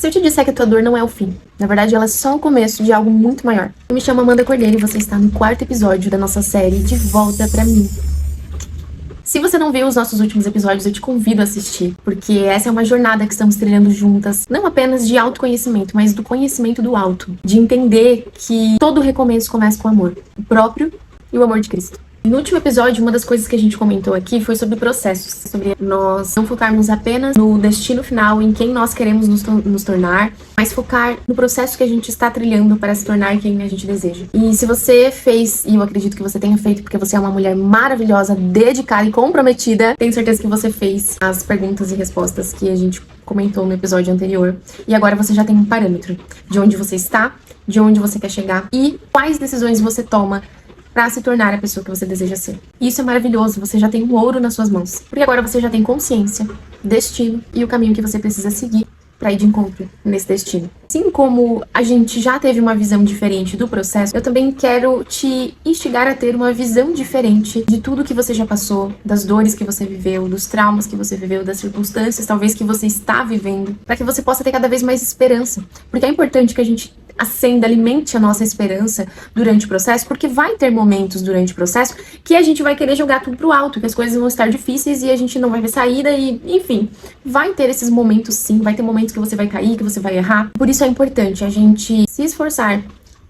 Se eu te disser que a tua dor não é o fim, na verdade ela é só o começo de algo muito maior. Eu me chamo Amanda Cordeiro e você está no 4º episódio da nossa série De Volta Pra Mim. Se você não viu os nossos últimos episódios, eu te convido a assistir, porque essa é uma jornada que estamos trilhando juntas, não apenas de autoconhecimento, mas do conhecimento do alto, de entender que todo recomeço começa com o amor, o próprio e o amor de Cristo. No último episódio, uma das coisas que a gente comentou aqui foi sobre processos, sobre nós não focarmos apenas no destino final, em quem nós queremos nos tornar, mas focar no processo que a gente está trilhando para se tornar quem a gente deseja. E se você fez, e eu acredito que você tenha feito, porque você é uma mulher maravilhosa, dedicada e comprometida, tenho certeza que você fez as perguntas e respostas que a gente comentou no episódio anterior. E agora você já tem um parâmetro de onde você está, de onde você quer chegar e quais decisões você toma para se tornar a pessoa que você deseja ser. E isso é maravilhoso, você já tem um ouro nas suas mãos. Porque agora você já tem consciência, destino e o caminho que você precisa seguir para ir de encontro nesse destino. Assim como a gente já teve uma visão diferente do processo, eu também quero te instigar a ter uma visão diferente de tudo que você já passou, das dores que você viveu, dos traumas que você viveu, das circunstâncias talvez que você está vivendo, para que você possa ter cada vez mais esperança. Porque é importante que a gente acenda, alimente a nossa esperança durante o processo, porque vai ter momentos durante o processo que a gente vai querer jogar tudo pro alto, que as coisas vão estar difíceis e a gente não vai ver saída e, enfim, vai ter esses momentos sim, vai ter momentos que você vai cair, que você vai errar. Por isso é importante a gente se esforçar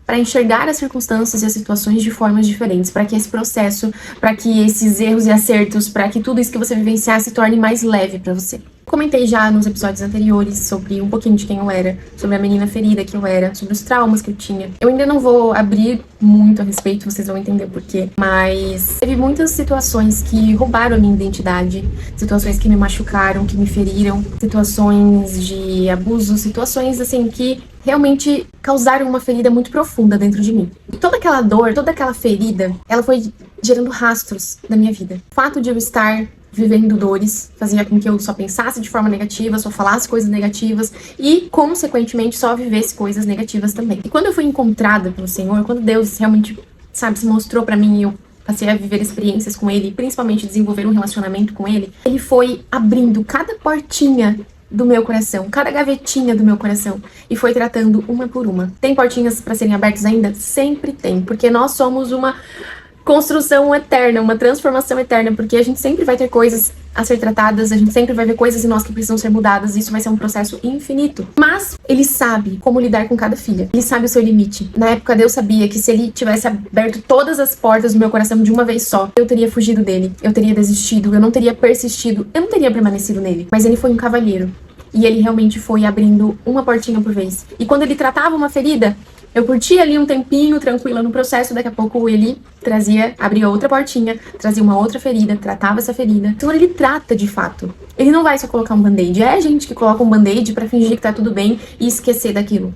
para enxergar as circunstâncias e as situações de formas diferentes, para que esse processo, para que esses erros e acertos, para que tudo isso que você vivenciar se torne mais leve para você. Comentei já nos episódios anteriores sobre um pouquinho de quem eu era, sobre a menina ferida que eu era, sobre os traumas que eu tinha. Eu ainda não vou abrir muito a respeito, vocês vão entender por quê, mas teve muitas situações que roubaram a minha identidade, situações que me machucaram, que me feriram, situações de abuso, situações assim que realmente causaram uma ferida muito profunda dentro de mim. E toda aquela dor, toda aquela ferida, ela foi gerando rastros na minha vida. O fato de eu estar vivendo dores fazia com que eu só pensasse de forma negativa, só falasse coisas negativas e, consequentemente, só vivesse coisas negativas também. E quando eu fui encontrada pelo Senhor, quando Deus realmente, se mostrou pra mim e eu passei a viver experiências com Ele, principalmente desenvolver um relacionamento com Ele, Ele foi abrindo cada portinha do meu coração, cada gavetinha do meu coração e foi tratando uma por uma. Tem portinhas pra serem abertas ainda? Sempre tem, porque nós somos uma construção eterna, uma transformação eterna, porque a gente sempre vai ter coisas a ser tratadas, a gente sempre vai ver coisas em nós que precisam ser mudadas, e isso vai ser um processo infinito. Mas Ele sabe como lidar com cada filha. Ele sabe o seu limite. Na época, Deus sabia que se Ele tivesse aberto todas as portas do meu coração de uma vez só, eu teria fugido dele, eu teria desistido, eu não teria persistido, eu não teria permanecido nele. Mas Ele foi um cavalheiro. E Ele realmente foi abrindo uma portinha por vez. E quando Ele tratava uma ferida, eu curtia ali um tempinho tranquila no processo, daqui a pouco ele abria outra portinha, trazia uma outra ferida, tratava essa ferida. Então ele trata de fato. Ele não vai só colocar um band-aid. É gente que coloca um band-aid pra fingir que tá tudo bem e esquecer daquilo.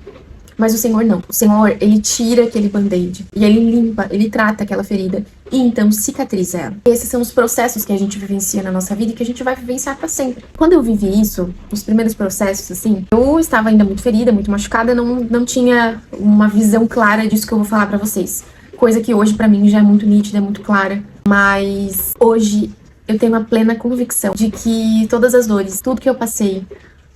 Mas o Senhor não. O Senhor, Ele tira aquele band-aid e Ele limpa, Ele trata aquela ferida e então cicatriza ela. Esses são os processos que a gente vivencia na nossa vida e que a gente vai vivenciar pra sempre. Quando eu vivi isso, os primeiros processos, assim, eu estava ainda muito ferida, muito machucada, não tinha uma visão clara disso que eu vou falar pra vocês. Coisa que hoje pra mim já é muito nítida, é muito clara. Mas hoje eu tenho uma plena convicção de que todas as dores, tudo que eu passei,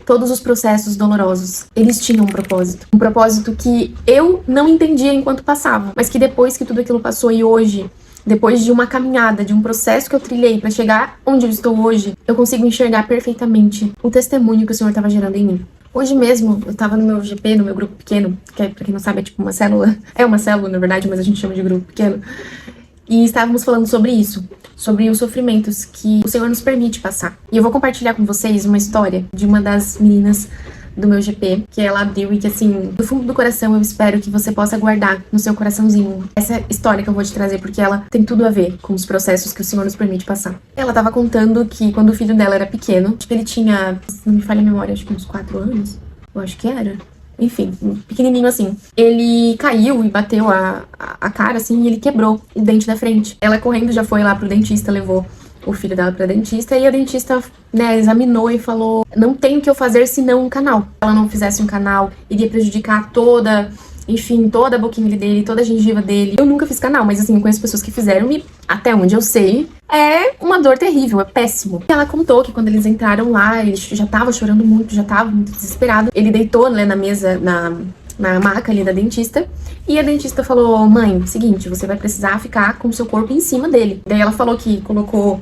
todos os processos dolorosos, eles tinham um propósito. Um propósito que eu não entendia enquanto passava, mas que depois que tudo aquilo passou e hoje, depois de uma caminhada, de um processo que eu trilhei pra chegar onde eu estou hoje, eu consigo enxergar perfeitamente o testemunho que o Senhor estava gerando em mim. Hoje mesmo, eu tava no meu GP, no meu grupo pequeno, que pra quem não sabe é tipo uma célula. É uma célula, na verdade, mas a gente chama de grupo pequeno. E estávamos falando sobre isso, sobre os sofrimentos que o Senhor nos permite passar. E eu vou compartilhar com vocês uma história de uma das meninas do meu GP, que ela abriu e que, assim, do fundo do coração eu espero que você possa guardar no seu coraçãozinho essa história que eu vou te trazer, porque ela tem tudo a ver com os processos que o Senhor nos permite passar. Ela tava contando que quando o filho dela era pequeno, acho que ele tinha, se não me falha a memória, acho que uns 4 anos, eu acho que era. Enfim, pequenininho assim. Ele caiu e bateu a cara, assim, e ele quebrou o dente da frente. Ela correndo já foi lá pro dentista, levou o filho dela pra dentista, e a dentista, examinou e falou: não tem o que eu fazer senão um canal. Se ela não fizesse um canal, iria prejudicar toda enfim, toda a boquinha dele, toda a gengiva dele. Eu nunca fiz canal, mas assim, eu conheço pessoas que fizeram e até onde eu sei, é uma dor terrível, é péssimo. Ela contou que quando eles entraram lá, ele já tava chorando muito, já tava muito desesperado. Ele deitou, né, na mesa, na maca ali da dentista. E a dentista falou, mãe, seguinte, você vai precisar ficar com o seu corpo em cima dele. Daí ela falou que colocou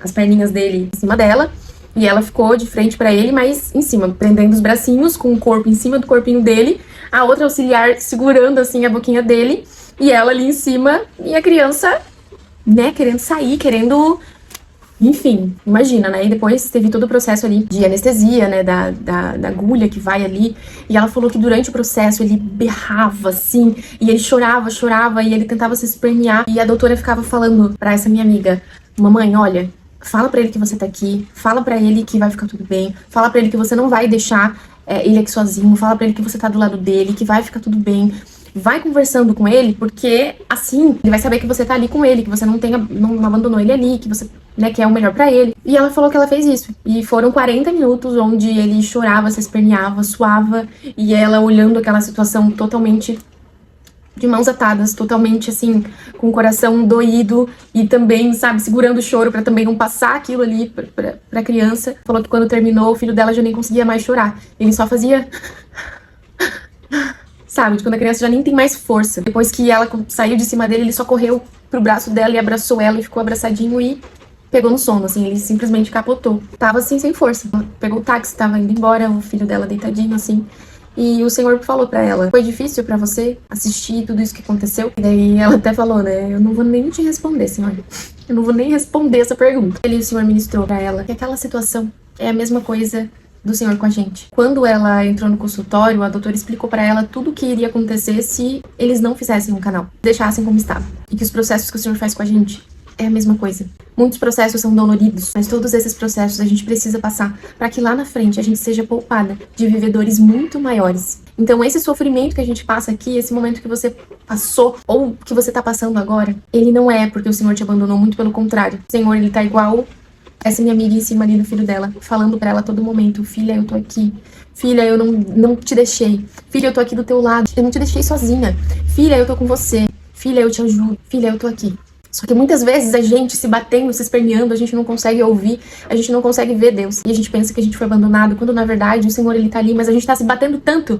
as perninhas dele em cima dela. E ela ficou de frente pra ele, mas em cima, prendendo os bracinhos, com o corpo em cima do corpinho dele. A outra auxiliar segurando, assim, a boquinha dele. E ela ali em cima. E a criança, né, querendo sair, querendo... Enfim, imagina, né? E depois teve todo o processo ali de anestesia, né? Da agulha que vai ali. E ela falou que durante o processo ele berrava, assim. E ele chorava. E ele tentava se espernear. E a doutora ficava falando pra essa minha amiga: mamãe, olha, fala pra ele que você tá aqui. Fala pra ele que vai ficar tudo bem. Fala pra ele que você não vai deixar ele aqui sozinho. Fala pra ele que você tá do lado dele, que vai ficar tudo bem. Vai conversando com ele, porque assim ele vai saber que você tá ali com ele, que você não abandonou ele ali, que você, né, quer o melhor pra ele. E ela falou que ela fez isso. E foram 40 minutos onde ele chorava, se esperneava, suava, e ela olhando aquela situação totalmente de mãos atadas, totalmente assim, com o coração doído e também, sabe, segurando o choro pra também não passar aquilo ali pra criança. Falou que quando terminou, o filho dela já nem conseguia mais chorar. Ele só fazia... Sabe, quando a criança já nem tem mais força. Depois que ela saiu de cima dele, ele só correu pro braço dela e abraçou ela e ficou abraçadinho e pegou no sono, assim, ele simplesmente capotou. Tava assim, sem força. Pegou o táxi, tava indo embora, o filho dela deitadinho, assim. E o Senhor falou pra ela: foi difícil pra você assistir tudo isso que aconteceu? E daí ela até falou, né, eu não vou nem te responder, Senhor. Eu não vou nem responder essa pergunta. E o Senhor ministrou pra ela que aquela situação é a mesma coisa do Senhor com a gente. Quando ela entrou no consultório, a doutora explicou pra ela tudo o que iria acontecer se eles não fizessem um canal, deixassem como estava. E que os processos que o Senhor faz com a gente é a mesma coisa. Muitos processos são doloridos, mas todos esses processos a gente precisa passar para que lá na frente a gente seja poupada de viver dores muito maiores. Então esse sofrimento que a gente passa aqui, esse momento que você passou ou que você tá passando agora, ele não é porque o Senhor te abandonou, muito pelo contrário. O Senhor, ele tá igual essa minha amiga em cima ali do filho dela, falando pra ela a todo momento: filha, eu tô aqui. Filha, eu não te deixei. Filha, eu tô aqui do teu lado. Eu não te deixei sozinha. Filha, eu tô com você. Filha, eu te ajudo. Filha, eu tô aqui. Só que muitas vezes a gente se batendo, se esperneando, a gente não consegue ouvir, a gente não consegue ver Deus. E a gente pensa que a gente foi abandonado, quando na verdade o Senhor, ele tá ali, mas a gente tá se batendo tanto,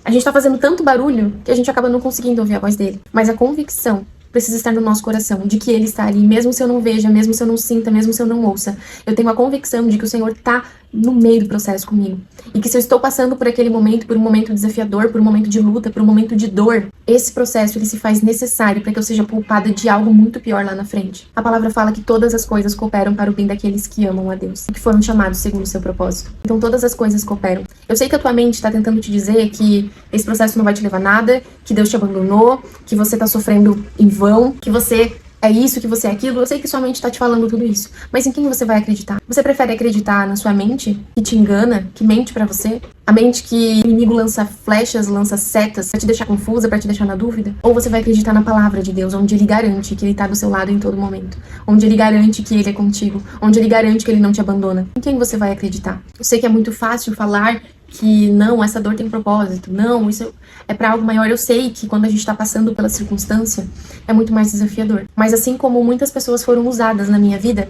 a gente tá fazendo tanto barulho, que a gente acaba não conseguindo ouvir a voz dele. Mas a convicção precisa estar no nosso coração, de que ele está ali, mesmo se eu não veja, mesmo se eu não sinta, mesmo se eu não ouça. Eu tenho a convicção de que o Senhor tá no meio do processo comigo. E que se eu estou passando por aquele momento, por um momento desafiador, por um momento de luta, por um momento de dor, esse processo, ele se faz necessário para que eu seja poupada de algo muito pior lá na frente. A palavra fala que todas as coisas cooperam para o bem daqueles que amam a Deus, que foram chamados segundo o seu propósito. Então todas as coisas cooperam. Eu sei que a tua mente está tentando te dizer que esse processo não vai te levar a nada, que Deus te abandonou, que você tá sofrendo em vão, que você é isso, que você é aquilo. Eu sei que sua mente tá te falando tudo isso. Mas em quem você vai acreditar? Você prefere acreditar na sua mente, que te engana, que mente pra você? A mente que o inimigo lança flechas, lança setas pra te deixar confusa, pra te deixar na dúvida? Ou você vai acreditar na palavra de Deus, onde ele garante que ele tá do seu lado em todo momento? Onde ele garante que ele é contigo? Onde ele garante que ele não te abandona? Em quem você vai acreditar? Eu sei que é muito fácil falar que não, essa dor tem propósito, não, isso é pra algo maior. Eu sei que quando a gente tá passando pela circunstância, é muito mais desafiador. Mas assim como muitas pessoas foram usadas na minha vida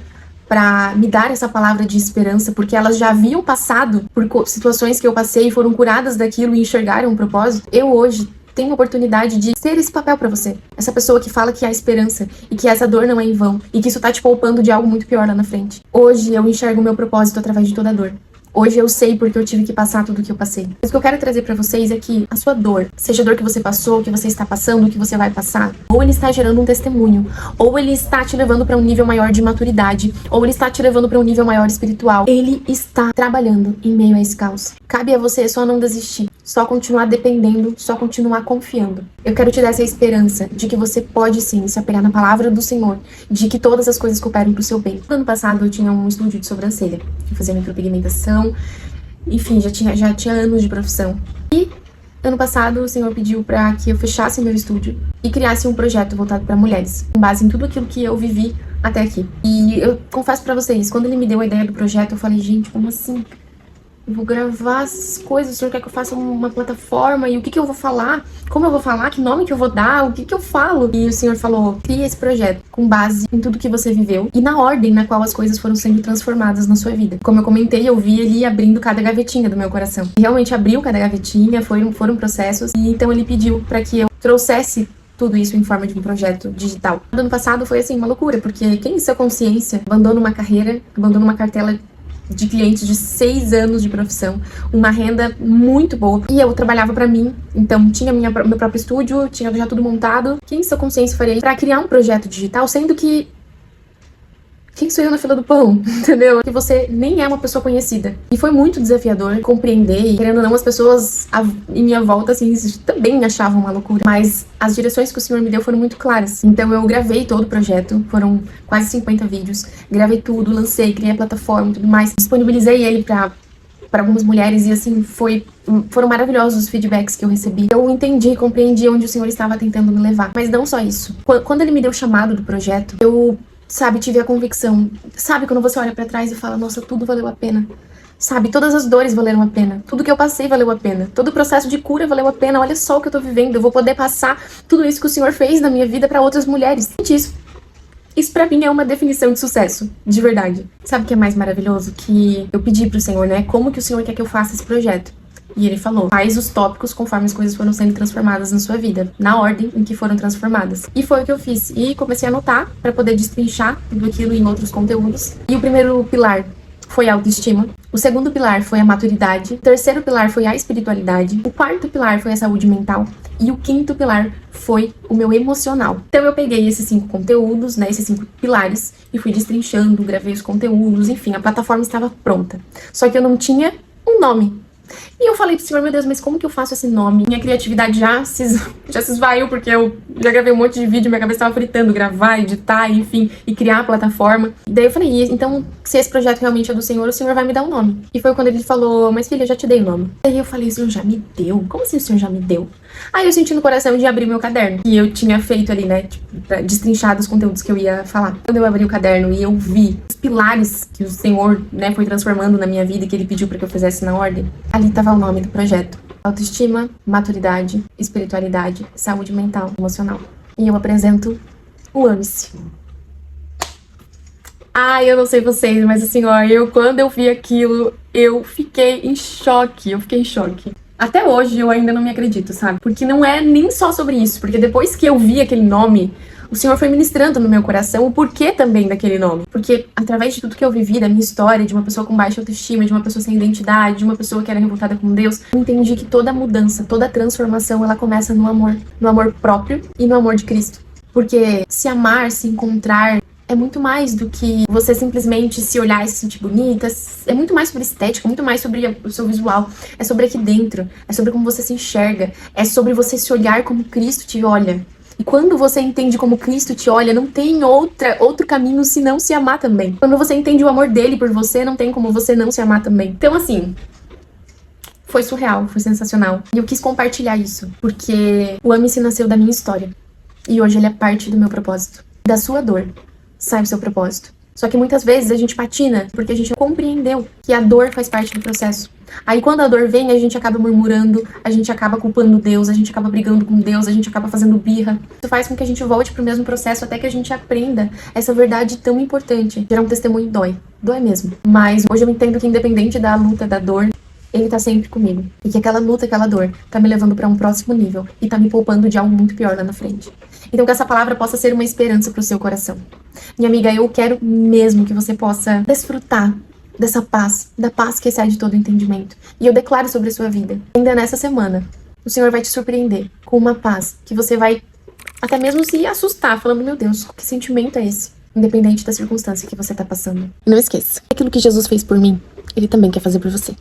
pra me dar essa palavra de esperança, porque elas já haviam passado por situações que eu passei e foram curadas daquilo e enxergaram um propósito, eu hoje tenho a oportunidade de ser esse papel pra você. Essa pessoa que fala que há esperança e que essa dor não é em vão e que isso tá te poupando de algo muito pior lá na frente. Hoje eu enxergo o meu propósito através de toda a dor. Hoje eu sei porque eu tive que passar tudo o que eu passei. Mas o que eu quero trazer pra vocês é que a sua dor, seja a dor que você passou, que você está passando, que você vai passar, ou ele está gerando um testemunho, ou ele está te levando pra um nível maior de maturidade, ou ele está te levando pra um nível maior espiritual. Ele está trabalhando em meio a esse caos. Cabe a você só não desistir, só continuar dependendo, só continuar confiando. Eu quero te dar essa esperança de que você pode sim se apegar na palavra do Senhor, de que todas as coisas cooperam pro seu bem. No ano passado eu tinha um estúdio de sobrancelha, eu fazia micropigmentação, enfim, já tinha anos de profissão. E ano passado o Senhor pediu para que eu fechasse meu estúdio e criasse um projeto voltado para mulheres, com base em tudo aquilo que eu vivi até aqui. E eu confesso para vocês, quando ele me deu a ideia do projeto, eu falei, gente, como assim? eu vou gravar essas coisas, o senhor quer que eu faça uma plataforma, e o que que eu vou falar? Como eu vou falar? Que nome que eu vou dar? O que que eu falo? E o senhor falou, cria esse projeto com base em tudo que você viveu e na ordem na qual as coisas foram sendo transformadas na sua vida. Como eu comentei, eu vi ele abrindo cada gavetinha do meu coração. E realmente abriu cada gavetinha, foram processos, e então ele pediu para que eu trouxesse tudo isso em forma de um projeto digital. No ano passado foi assim, uma loucura, porque quem em sua consciência abandona uma carreira, abandona uma cartela de clientes de 6 anos de profissão, uma renda muito boa, e eu trabalhava pra mim, então tinha meu próprio estúdio, tinha já tudo montado. Quem em sua consciência faria pra criar um projeto digital, sendo que quem sou eu na fila do pão, entendeu? Que você nem é uma pessoa conhecida. E foi muito desafiador compreender, e querendo ou não, as pessoas em minha volta, assim, também achavam uma loucura. Mas as direções que o senhor me deu foram muito claras. Então eu gravei todo o projeto, foram quase 50 vídeos, gravei tudo, lancei, criei a plataforma e tudo mais. Disponibilizei ele para algumas mulheres e, assim, foram maravilhosos os feedbacks que eu recebi. Eu entendi e compreendi onde o senhor estava tentando me levar. Mas não só isso. Quando ele me deu o chamado do projeto, eu tive a convicção, quando você olha pra trás e fala, nossa, tudo valeu a pena, todas as dores valeram a pena, tudo que eu passei valeu a pena, todo o processo de cura valeu a pena, olha só o que eu tô vivendo, eu vou poder passar tudo isso que o senhor fez na minha vida pra outras mulheres. Isso pra mim é uma definição de sucesso, de verdade. Sabe o que é mais maravilhoso? Que eu pedi pro senhor, né, como que o senhor quer que eu faça esse projeto? E ele falou, faz os tópicos conforme as coisas foram sendo transformadas na sua vida, na ordem em que foram transformadas. E foi o que eu fiz. E comecei a anotar para poder destrinchar tudo aquilo em outros conteúdos. E o primeiro pilar foi a autoestima. O segundo pilar foi a maturidade. O terceiro pilar foi a espiritualidade. O quarto pilar foi a saúde mental. E o quinto pilar foi o meu emocional. Então eu peguei esses 5 conteúdos, né, esses 5 pilares, e fui destrinchando, gravei os conteúdos, enfim, a plataforma estava pronta. Só que eu não tinha um nome. E eu falei pro senhor, meu Deus, mas como que eu faço esse nome? Minha criatividade já se esvaiu, porque eu já gravei um monte de vídeo, minha cabeça tava fritando, gravar, editar, enfim, e criar a plataforma. E daí eu falei, então, se esse projeto realmente é do senhor, o senhor vai me dar um nome. E foi quando ele falou, mas filha, eu já te dei o nome. Aí eu falei, o senhor já me deu? Como assim o senhor já me deu? Aí eu senti no coração de abrir meu caderno, que eu tinha feito ali, né, tipo, pra destrinchar os conteúdos que eu ia falar. Quando eu abri o caderno e eu vi os pilares que o senhor, né, foi transformando na minha vida e que ele pediu pra que eu fizesse na ordem, ali tava o nome do projeto. Autoestima, maturidade, espiritualidade, saúde mental, emocional. E eu apresento o Ame-se. Ai, eu não sei vocês, mas assim, ó, quando eu vi aquilo, eu fiquei em choque, Até hoje eu ainda não me acredito, sabe? Porque não é nem só sobre isso, porque depois que eu vi aquele nome, o Senhor foi ministrando no meu coração o porquê também daquele nome. Porque através de tudo que eu vivi, da minha história, de uma pessoa com baixa autoestima, de uma pessoa sem identidade, de uma pessoa que era revoltada com Deus, eu entendi que toda mudança, toda transformação, ela começa no amor próprio e no amor de Cristo. Porque se amar, se encontrar, é muito mais do que você simplesmente se olhar e se sentir bonita. É muito mais sobre estética, muito mais sobre o seu visual. É sobre aqui dentro, é sobre como você se enxerga, é sobre você se olhar como Cristo te olha. E quando você entende como Cristo te olha, não tem outro caminho senão se amar também. Quando você entende o amor dele por você, não tem como você não se amar também. Então, assim, foi surreal, foi sensacional. E eu quis compartilhar isso, porque o Ame-se nasceu da minha história. E hoje ele é parte do meu propósito. Da sua dor sai o seu propósito. Só que muitas vezes a gente patina porque a gente não compreendeu que a dor faz parte do processo. Aí quando a dor vem, a gente acaba murmurando, a gente acaba culpando Deus, a gente acaba brigando com Deus, a gente acaba fazendo birra. Isso faz com que a gente volte pro mesmo processo até que a gente aprenda essa verdade tão importante. Gerar um testemunho dói. Dói mesmo. Mas hoje eu entendo que independente da luta, da dor, ele tá sempre comigo. E que aquela luta, aquela dor, tá me levando pra um próximo nível. E tá me poupando de algo muito pior lá na frente. Então que essa palavra possa ser uma esperança pro seu coração. Minha amiga, eu quero mesmo que você possa desfrutar dessa paz, da paz que excede todo o entendimento. E eu declaro sobre a sua vida. Ainda nessa semana, o Senhor vai te surpreender com uma paz que você vai até mesmo se assustar, falando, meu Deus, que sentimento é esse? Independente da circunstância que você tá passando. Não esqueça, aquilo que Jesus fez por mim, Ele também quer fazer por você.